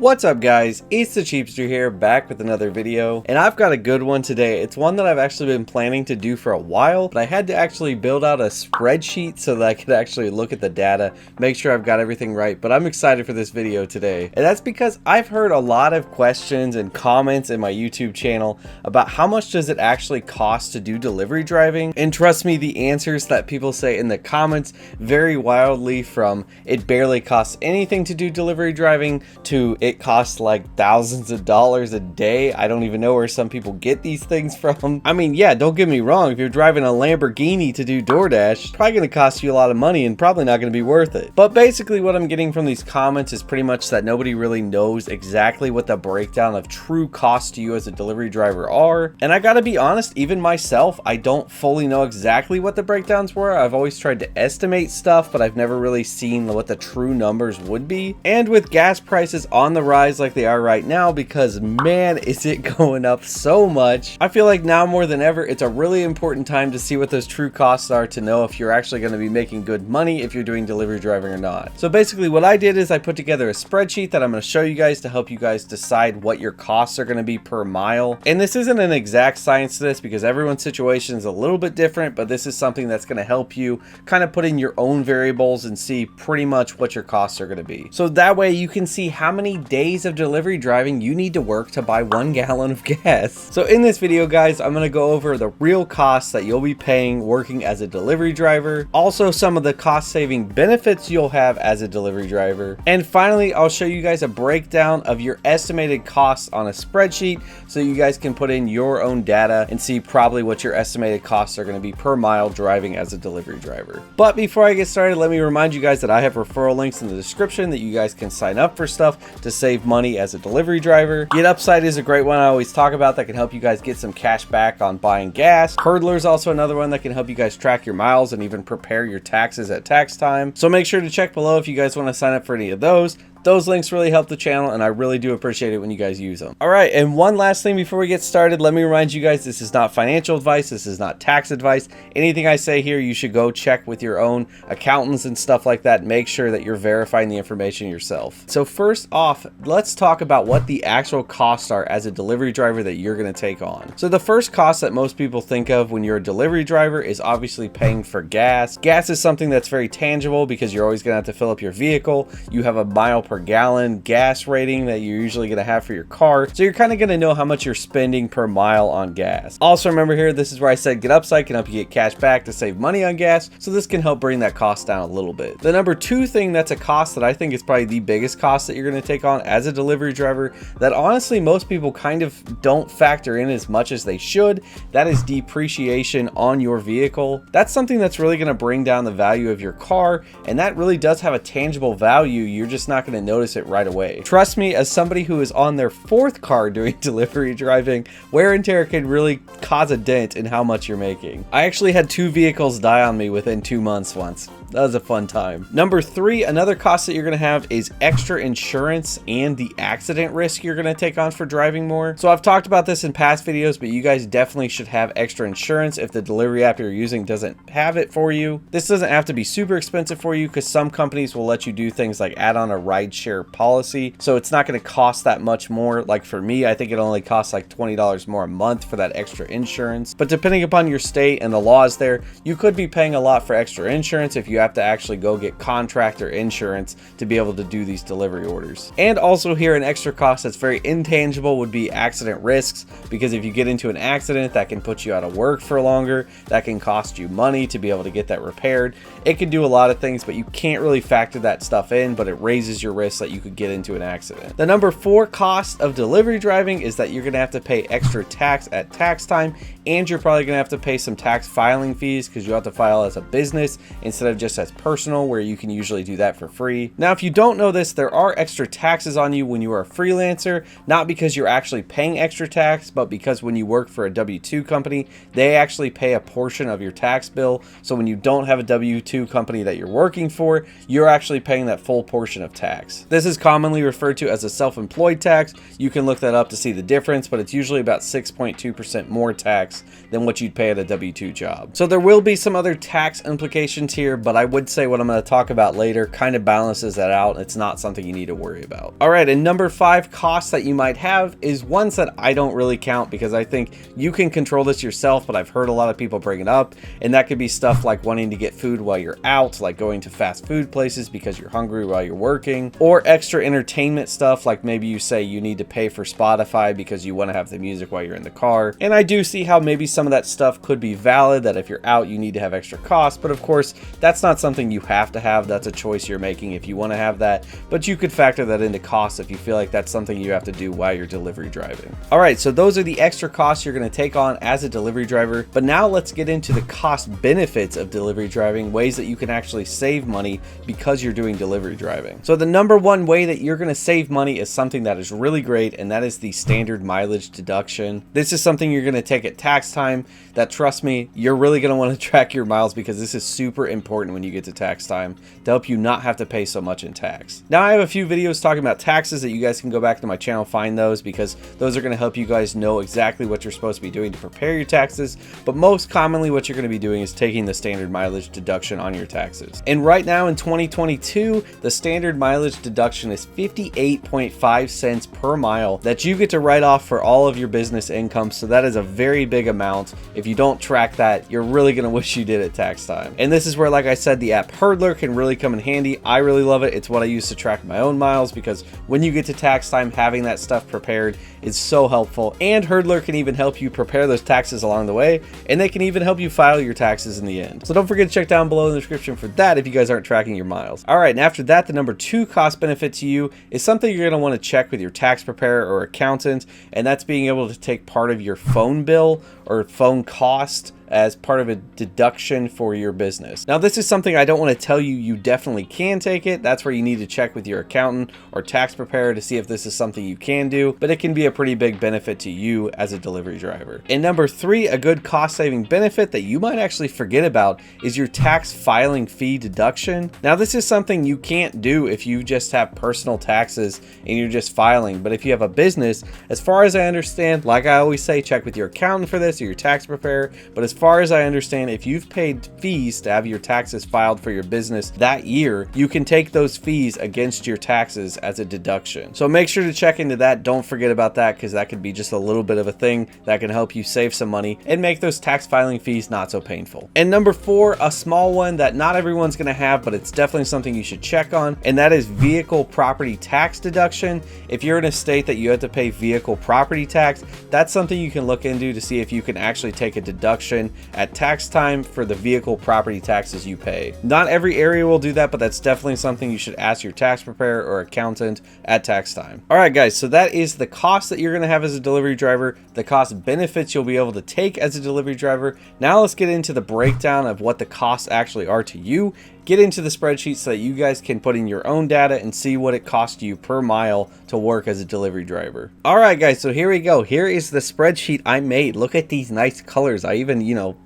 What's up guys, it's the Cheapster here, back with another video, and I've got a good one today. It's one that I've actually been planning to do for a while, but I had to actually build out a spreadsheet so that I could actually look at the data, make sure I've got everything right, but I'm excited for this video today. And that's because I've heard a lot of questions and comments in my YouTube channel about how much does it actually cost to do delivery driving, and trust me, the answers that people say in the comments vary wildly from it barely costs anything to do delivery driving to it costs like thousands of dollars a day. I don't even know where some people get these things from. I mean, yeah, don't get me wrong. If you're driving a Lamborghini to do DoorDash, it's probably going to cost you a lot of money and probably not going to be worth it. But basically what I'm getting from these comments is pretty much that nobody really knows exactly what the breakdown of true costs to you as a delivery driver are. And I got to be honest, even myself, I don't fully know exactly what the breakdowns were. I've always tried to estimate stuff, but I've never really seen what the true numbers would be. And with gas prices on the rise like they are right now, because man, is it going up so much. I feel like now more than ever, it's a really important time to see what those true costs are to know if you're actually going to be making good money if you're doing delivery driving or not. So basically what I did is I put together a spreadsheet that I'm going to show you guys to help you guys decide what your costs are going to be per mile. And this isn't an exact science to this because everyone's situation is a little bit different, but this is something that's going to help you kind of put in your own variables and see pretty much what your costs are going to be. So that way you can see how many days of delivery driving you need to work to buy 1 gallon of gas. So in this video guys, I'm going to go over the real costs that you'll be paying working as a delivery driver, also some of the cost saving benefits you'll have as a delivery driver, and finally I'll show you guys a breakdown of your estimated costs on a spreadsheet so you guys can put in your own data and see probably what your estimated costs are going to be per mile driving as a delivery driver. But before I get started, let me remind you guys that I have referral links in the description that you guys can sign up for stuff to save money as a delivery driver. GetUpside is a great one I always talk about that can help you guys get some cash back on buying gas. Hurdler is also another one that can help you guys track your miles and even prepare your taxes at tax time. So make sure to check below if you guys want to sign up for any of those. Those links really help the channel and I really do appreciate it when you guys use them. All right, and one last thing before we get started, let me remind you guys, this is not financial advice, this is not tax advice. Anything I say here, you should go check with your own accountants and stuff like that. Make sure that you're verifying the information yourself. So first off, let's talk about what the actual costs are as a delivery driver that you're gonna take on. So the first cost that most people think of when you're a delivery driver is obviously paying for gas. Gas is something that's very tangible because you're always gonna have to fill up your vehicle. You have a mile per gallon gas rating that you're usually going to have for your car, so you're kind of going to know how much you're spending per mile on gas. Also remember here, this is where I said GetUpside can help you get cash back to save money on gas, so this can help bring that cost down a little bit. The number two thing that's a cost that I think is probably the biggest cost that you're going to take on as a delivery driver that honestly most people kind of don't factor in as much as they should, that is depreciation on your vehicle. That's something that's really going to bring down the value of your car, and that really does have a tangible value. You're just not going to notice it right away. Trust me, as somebody who is on their 4th car doing delivery driving, wear and tear can really cause a dent in how much you're making. I actually had 2 vehicles die on me within 2 months once. That was a fun time. Number 3, another cost that you're going to have is extra insurance and the accident risk you're going to take on for driving more. So I've talked about this in past videos, but you guys definitely should have extra insurance if the delivery app you're using doesn't have it for you. This doesn't have to be super expensive for you because some companies will let you do things like add on a rideshare policy. So it's not going to cost that much more. Like for me, I think it only costs like $20 more a month for that extra insurance. But depending upon your state and the laws there, you could be paying a lot for extra insurance if you have to actually go get contractor insurance to be able to do these delivery orders. And also here, an extra cost that's very intangible would be accident risks, because if you get into an accident, that can put you out of work for longer, that can cost you money to be able to get that repaired. It can do a lot of things, but you can't really factor that stuff in, but it raises your risk that you could get into an accident. The number 4 cost of delivery driving is that you're going to have to pay extra tax at tax time, and you're probably going to have to pay some tax filing fees because you have to file as a business instead of just as personal, where you can usually do that for free. Now, if you don't know this, there are extra taxes on you when you are a freelancer, not because you're actually paying extra tax, but because when you work for a W-2 company, they actually pay a portion of your tax bill. So when you don't have a W-2 company that you're working for, you're actually paying that full portion of tax. This is commonly referred to as a self-employed tax. You can look that up to see the difference, but it's usually about 6.2% more tax than what you'd pay at a W-2 job. So there will be some other tax implications here, but but I would say what I'm going to talk about later kind of balances that out. It's not something you need to worry about. All right, and number 5 costs that you might have is ones that I don't really count because I think you can control this yourself, but I've heard a lot of people bring it up, and that could be stuff like wanting to get food while you're out, like going to fast food places because you're hungry while you're working, or extra entertainment stuff like maybe you say you need to pay for Spotify because you want to have the music while you're in the car. And I do see how maybe some of that stuff could be valid, that if you're out you need to have extra costs, but of course that's not something you have to have. That's a choice you're making if you want to have that, but you could factor that into costs if you feel like that's something you have to do while you're delivery driving. All right, so those are the extra costs you're going to take on as a delivery driver, but now let's get into the cost benefits of delivery driving, ways that you can actually save money because you're doing delivery driving. So the number one way that you're going to save money is something that is really great, and that is the standard mileage deduction. This is something you're going to take at tax time that, trust me, you're really going to want to track your miles because this is super important when you get to tax time to help you not have to pay so much in tax. Now I have a few videos talking about taxes that you guys can go back to my channel, find those, because those are going to help you guys know exactly what you're supposed to be doing to prepare your taxes. But most commonly what you're going to be doing is taking the standard mileage deduction on your taxes. And right now in 2022, the standard mileage deduction is 58.5 cents per mile that you get to write off for all of your business income. So that is a very big amount. If you don't track that, you're really going to wish you did at tax time. And this is where, like I said, the app Hurdler can really come in handy. I really love it. It's what I use to track my own miles because when you get to tax time, having that stuff prepared is so helpful. And Hurdler can even help you prepare those taxes along the way, and they can even help you file your taxes in the end. So don't forget to check down below in the description for that if you guys aren't tracking your miles. All right, and after that, the number 2 cost benefit to you is something you're going to want to check with your tax preparer or accountant, and that's being able to take part of your phone bill or phone cost as part of a deduction for your business. Now, this is something I don't want to tell you you definitely can take it. That's where you need to check with your accountant or tax preparer to see if this is something you can do, but it can be a pretty big benefit to you as a delivery driver. And number 3, a good cost saving benefit that you might actually forget about is your tax filing fee deduction. Now, this is something you can't do if you just have personal taxes and you're just filing, but if you have a business, as far as I understand, like I always say, check with your accountant for this or your tax preparer, but as far as I understand, if you've paid fees to have your taxes filed for your business that year, you can take those fees against your taxes as a deduction. So make sure to check into that. Don't forget about that because that could be just a little bit of a thing that can help you save some money and make those tax filing fees not so painful. And number 4, a small one that not everyone's going to have, but it's definitely something you should check on, and that is vehicle property tax deduction. If you're in a state that you have to pay vehicle property tax, that's something you can look into to see if you can actually take a deduction at tax time for the vehicle property taxes you pay. Not every area will do that, but that's definitely something you should ask your tax preparer or accountant at tax time. All right, guys, so that is the cost that you're going to have as a delivery driver, the cost benefits you'll be able to take as a delivery driver. Now let's get into the breakdown of what the costs actually are to you. Get into the spreadsheet so that you guys can put in your own data and see what it costs you per mile to work as a delivery driver. All right, guys, so here we go. Here is the spreadsheet I made. Look at these nice colors. I even,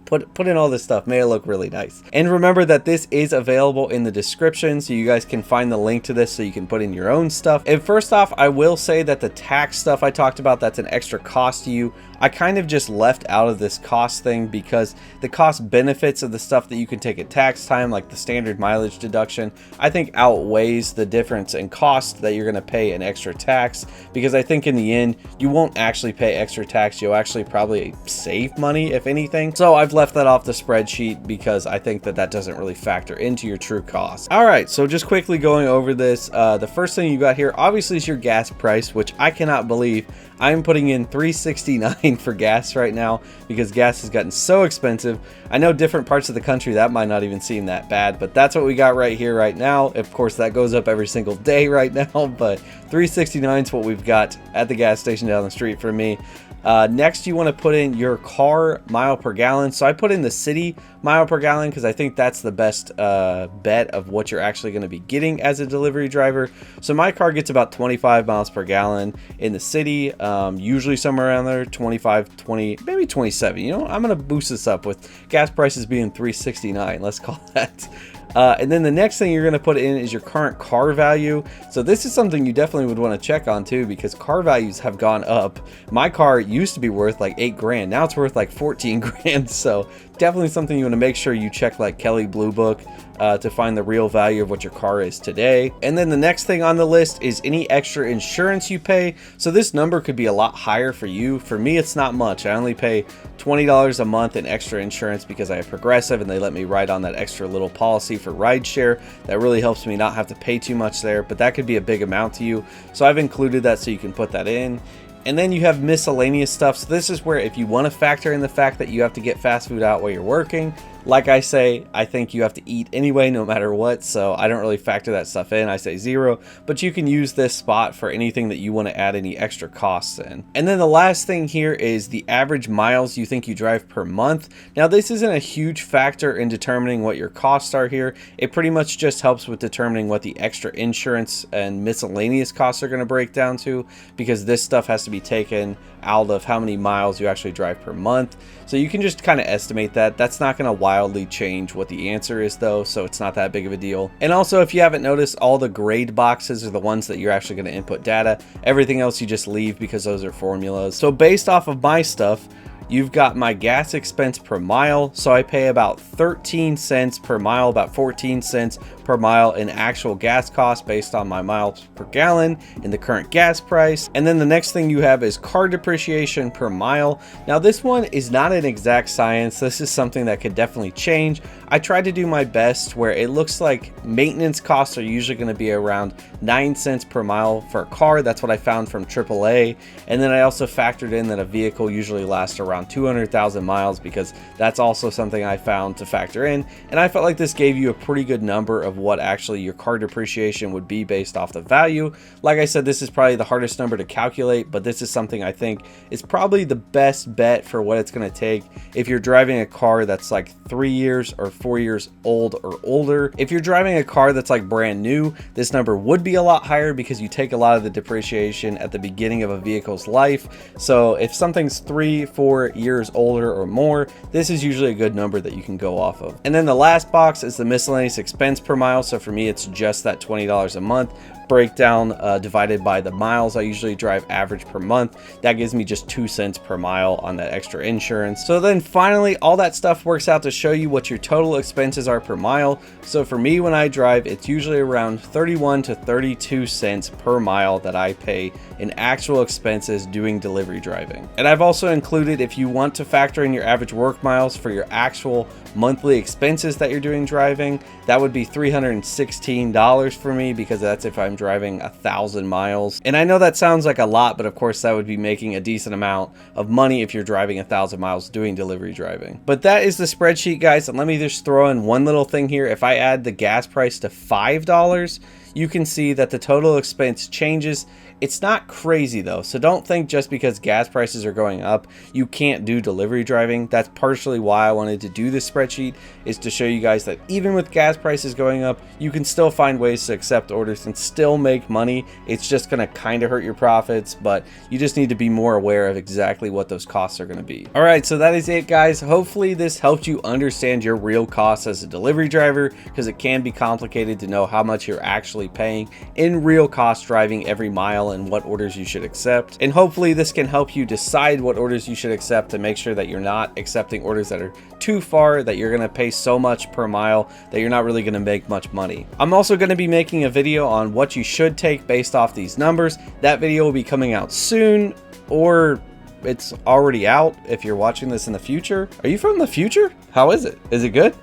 put in all this stuff, made it look really nice. And remember that this is available in the description, so you guys can find the link to this so you can put in your own stuff. And first off, I will say that the tax stuff I talked about, that's an extra cost to you. I kind of just left out of this cost thing because the cost benefits of the stuff that you can take at tax time, like the standard mileage deduction, I think outweighs the difference in cost that you're going to pay an extra tax, because I think in the end you won't actually pay extra tax. You'll actually probably save money if anything. So I've left that off the spreadsheet because I think that that doesn't really factor into your true cost. All right, so just quickly going over this, the first thing you got here obviously is your gas price, which I cannot believe I'm putting in $3.69 for gas right now because gas has gotten so expensive. I know different parts of the country that might not even seem that bad, but that's what we got right here right now. Of course, that goes up every single day right now, but $3.69 is what we've got at the gas station down the street for me. Next, you want to put in your car mile per gallon. So I put in the city mile per gallon because I think that's the best bet of what you're actually going to be getting as a delivery driver. So my car gets about 25 miles per gallon in the city, usually somewhere around there, 25, 20, maybe 27. I'm going to boost this up with gas prices being $3.69. Let's call that. And then the next thing you're going to put in is your current car value. So this is something you definitely would want to check on too, because car values have gone up. My car used to be worth like $8 grand. Now it's worth like 14 grand. So definitely something you want to make sure you check like Kelley Blue Book to find the real value of what your car is today. And then the next thing on the list is any extra insurance you pay. So this number could be a lot higher for you. For me, it's not much. I only pay $20 a month in extra insurance because I have Progressive and they let me ride on that extra little policy for rideshare. That really helps me not have to pay too much there, but that could be a big amount to you. So I've included that so you can put that in. And then you have miscellaneous stuff. So this is where if you want to factor in the fact that you have to get fast food out while you're working, like I say, I think you have to eat anyway, no matter what. So I don't really factor that stuff in. I say 0, but you can use this spot for anything that you want to add any extra costs in. And then the last thing here is the average miles you think you drive per month. Now this isn't a huge factor in determining what your costs are here. It pretty much just helps with determining what the extra insurance and miscellaneous costs are going to break down to, because this stuff has to be taken out of how many miles you actually drive per month. So you can just kind of estimate that. That's not going to wildly change what the answer is though, so it's not that big of a deal. And also, if you haven't noticed, all the grade boxes are the ones that you're actually going to input data. Everything else you just leave because those are formulas. So based off of my stuff, you've got my gas expense per mile. So I pay about 13 cents per mile, about 14 cents per mile in actual gas cost based on my miles per gallon in the current gas price. And then the next thing you have is car depreciation per mile. Now this one is not an exact science. This is something that could definitely change. I tried to do my best where it looks like maintenance costs are usually going to be around 9 cents per mile for a car. That's what I found from AAA. And then I also factored in that a vehicle usually lasts around 200,000 miles because that's also something I found to factor in. And I felt like this gave you a pretty good number of what actually your car depreciation would be based off the value. Like I said, this is probably the hardest number to calculate, but this is something I think is probably the best bet for what it's going to take if you're driving a car that's like 3 years or 4 years old or older. If you're driving a car that's like brand new, this number would be a lot higher because you take a lot of the depreciation at the beginning of a vehicle's life. So if something's 3-4 years older or more, this is usually a good number that you can go off of. And then the last box is the miscellaneous expense per mile. So for me, it's just that $20 a month breakdown divided by the miles I usually drive average per month. That gives me just 2 cents per mile on that extra insurance. So then finally, all that stuff works out to show you what your total expenses are per mile. So for me, when I drive, it's usually around 31 to 32 cents per mile that I pay in actual expenses doing delivery driving. And I've also included, if you want to factor in your average work miles for your actual monthly expenses that you're doing driving, that would be $316 for me, because that's if I'm driving 1,000 miles. And I know that sounds like a lot, but of course that would be making a decent amount of money if you're driving 1,000 miles doing delivery driving. But that is the spreadsheet, guys. And let me just throw in one little thing here. If I add the gas price to $5, you can see that the total expense changes. It's not crazy though, so don't think just because gas prices are going up you can't do delivery driving. That's partially why I wanted to do this spreadsheet, is to show you guys that even with gas prices going up, you can still find ways to accept orders and still make money. It's just going to kind of hurt your profits, but you just need to be more aware of exactly what those costs are going to be. All right, so that is it, guys. Hopefully this helped you understand your real costs as a delivery driver, because it can be complicated to know how much you're actually paying in real cost driving every mile and what orders you should accept. And hopefully this can help you decide what orders you should accept to make sure that you're not accepting orders that are too far, that you're going to pay so much per mile that you're not really going to make much money. I'm also going to be making a video on what you should take based off these numbers. That video will be coming out soon, or it's already out if you're watching this in the future. Are you from the future? How is it? Is it good?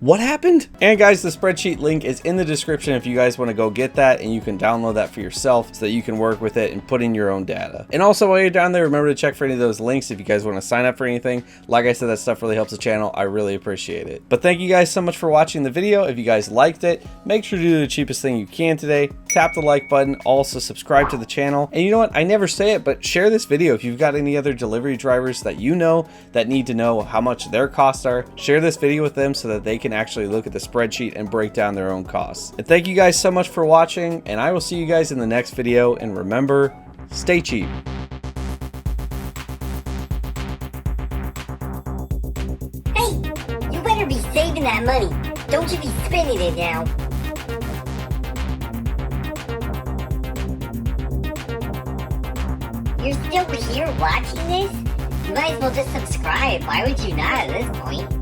What happened? And guys, the spreadsheet link is in the description if you guys want to go get that, and you can download that for yourself so that you can work with it and put in your own data. And also while you're down there, remember to check for any of those links if you guys want to sign up for anything. Like I said, that stuff really helps the channel. I really appreciate it. But thank you guys so much for watching the video. If you guys liked it, make sure to do the cheapest thing you can today. Tap the like button, also subscribe to the channel. And you know what? I never say it, but share this video if you've got any other delivery drivers that you know that need to know how much their costs are. Share this video with them so that they can actually look at the spreadsheet and break down their own costs. And thank you guys so much for watching, and I will see you guys in the next video. And remember, stay cheap. Hey, you better be saving that money. Don't you be spending it now. You're still here watching this? You might as well just subscribe. Why would you not at this point?